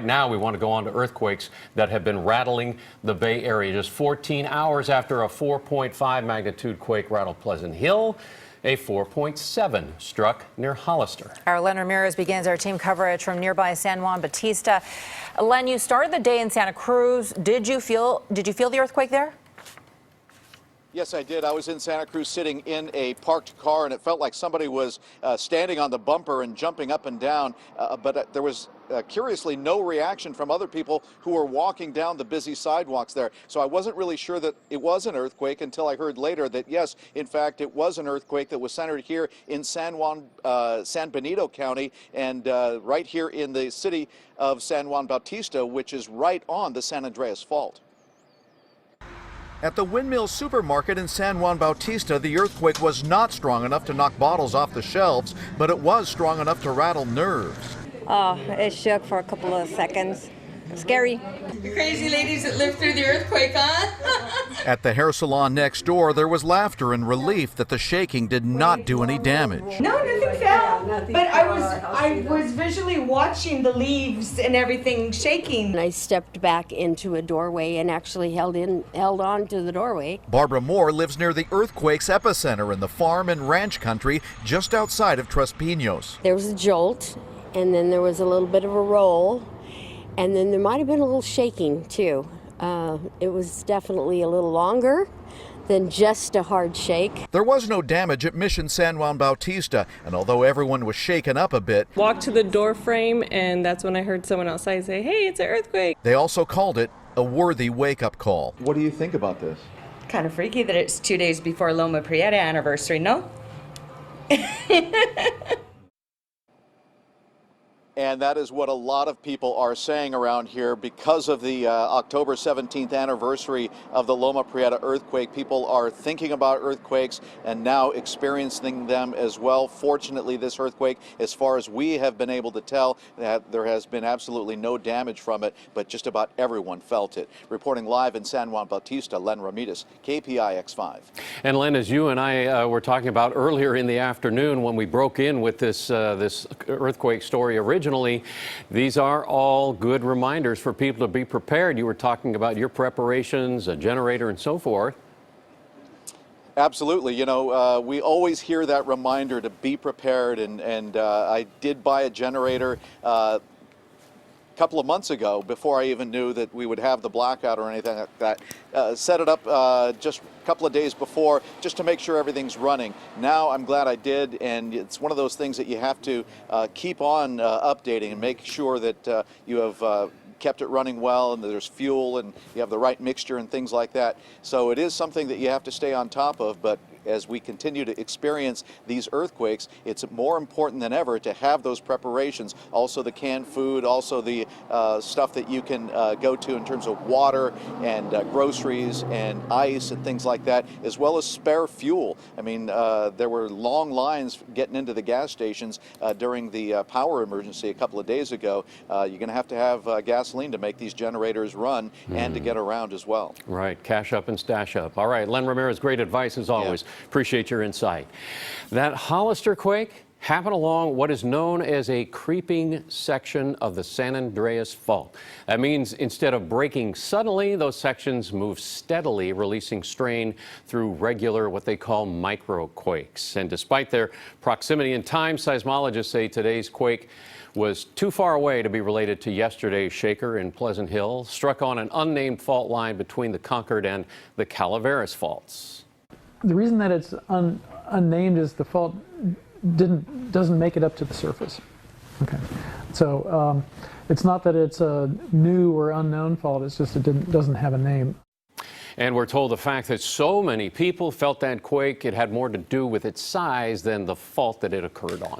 Now we want to go on to earthquakes that have been rattling the Bay Area. Just 14 hours after a 4.5 magnitude quake rattled Pleasant Hill, a 4.7 struck near Hollister. Our Len Ramirez begins our team coverage from nearby San Juan Bautista. Len, you started the day in Santa Cruz. Did you feel the earthquake there? Yes, I did. I was in Santa Cruz sitting in a parked car, and it felt like somebody was standing on the bumper and jumping up and down. But there was curiously no reaction from other people who were walking down the busy sidewalks there. So I wasn't really sure that it was an earthquake until I heard later that, yes, in fact, it was an earthquake that was centered here in San Benito County and right here in the city of San Juan Bautista, which is right on the San Andreas Fault. At the Windmill Supermarket in San Juan Bautista, the earthquake was not strong enough to knock bottles off the shelves, but it was strong enough to rattle nerves. Oh, it shook for a couple of seconds. Scary. You crazy ladies that lived through the earthquake, huh? At the hair salon next door, there was laughter and relief that the shaking did not do any damage. No, nothing fell. But I was visually watching the leaves and everything shaking. I stepped back into a doorway and actually held on to the doorway. Barbara Moore lives near the earthquake's epicenter in the farm and ranch country just outside of Tres Pinos. There was a jolt, and then there was a little bit of a roll, and then there might have been a little shaking too. It was definitely a little longer than just a hard shake. There was no damage at Mission San Juan Bautista, and although everyone was shaken up a bit, walked to the door frame, and that's when I heard someone outside say, "Hey, it's an earthquake." They also called it a worthy wake-up call. What do you think about this? Kind of freaky that it's 2 days before Loma Prieta anniversary, no? And that is what a lot of people are saying around here because of the October 17th anniversary of the Loma Prieta earthquake. People are thinking about earthquakes and now experiencing them as well. Fortunately, this earthquake, as far as we have been able to tell, that there has been absolutely no damage from it, but just about everyone felt it. Reporting live in San Juan Bautista, Len Ramirez, KPIX 5. And Len, as you and I were talking about earlier in the afternoon when we broke in with this earthquake story originally, these are all good reminders for people to be prepared. You were talking about your preparations, a generator and so forth. Absolutely. You know, we always hear that reminder to be prepared, and I did buy a generator a couple of months ago before I even knew that we would have the blackout or anything like that. Set it up just a couple of days before just to make sure everything's running. Now I'm glad I did, and it's one of those things that you have to keep on updating and make sure that you have kept it running well and there's fuel and you have the right mixture and things like that. So it is something that you have to stay on top of, but as we continue to experience these earthquakes, it's more important than ever to have those preparations. Also the canned food, also the stuff that you can go to in terms of water and groceries and ice and things like that, as well as spare fuel. I mean, there were long lines getting into the gas stations during the power emergency a couple of days ago. You're going to have gasoline to make these generators run and to get around as well. Right, cash up and stash up. All right, Len Ramirez, great advice as always. Yeah. Appreciate your insight. That Hollister quake happened along what is known as a creeping section of the San Andreas Fault. That means instead of breaking suddenly, those sections move steadily, releasing strain through regular, what they call microquakes. And despite their proximity in time, seismologists say today's quake was too far away to be related to yesterday's shaker in Pleasant Hill, struck on an unnamed fault line between the Concord and the Calaveras faults. The reason that it's unnamed is the fault doesn't make it up to the surface. Okay, so it's not that it's a new or unknown fault, it's just it doesn't have a name. And we're told the fact that so many people felt that quake, it had more to do with its size than the fault that it occurred on.